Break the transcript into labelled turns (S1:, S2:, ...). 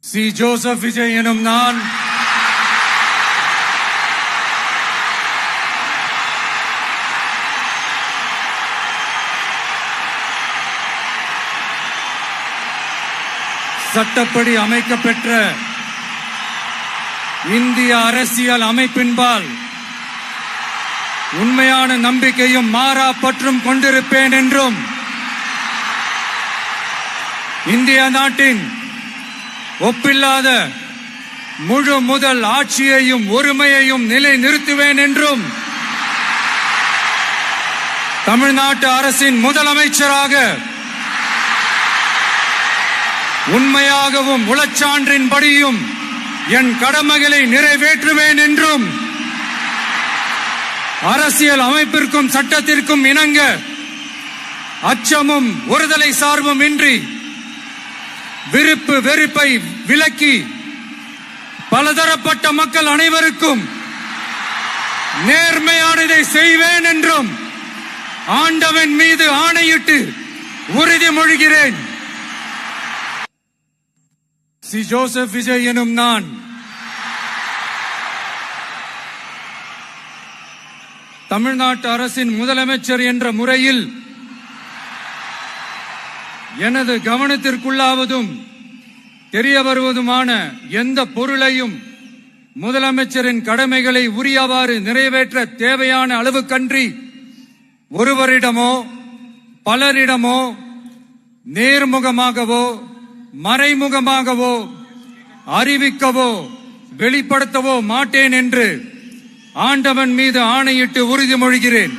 S1: C. Joseph Vijay எனும் நான் சட்டப்படி அமைக்கப்பெற்ற இந்திய அரசியல் அமைப்பின்பால் உண்மையான நம்பிக்கையும் மாறா பற்றும் கொண்டிருப்பேன் என்றும் இந்திய நாட்டின் ஒப்பில்லாத முழு முதல் ஆட்சியையும் ஒருமையையும் நிலைநிறுத்துவேன் என்றும் தமிழ்நாட்டு அரசின் முதலமைச்சராக உண்மையாகவும் உளச்சான்றின்படியும் என் கடமைகளை நிறைவேற்றுவேன் என்றும் அரசியல் அமைப்பிற்கும் சட்டத்திற்கும் இணங்க அச்சமும் ஒருதலை சார்பும் இன்றி விருப்பு வெறுப்பை விலக்கி பலதரப்பட்ட மக்கள் அனைவருக்கும் நேர்மையானதை செய்வேன் என்றும் ஆண்டவன் மீது ஆணையிட்டு உறுதிமொழிகிறேன். சி. ஜோசப் விஜய் எனும் நான் தமிழ்நாட்டு அரசின் முதலமைச்சர் என்ற முறையில் எனது கவனத்திற்குள்ளாவதும் தெரிய வருவதுமான எந்த பொருளையும் முதலமைச்சரின் கடமைகளை உரியவாறு நிறைவேற்ற தேவையான அளவுக்கன்றி ஒருவரிடமோ பலரிடமோ நேர்முகமாகவோ மறைமுகமாகவோ அறிவிக்கவோ வெளிப்படுத்தவோ மாட்டேன் என்று ஆண்டவன் மீது ஆணையிட்டு உறுதிமொழிகிறேன்.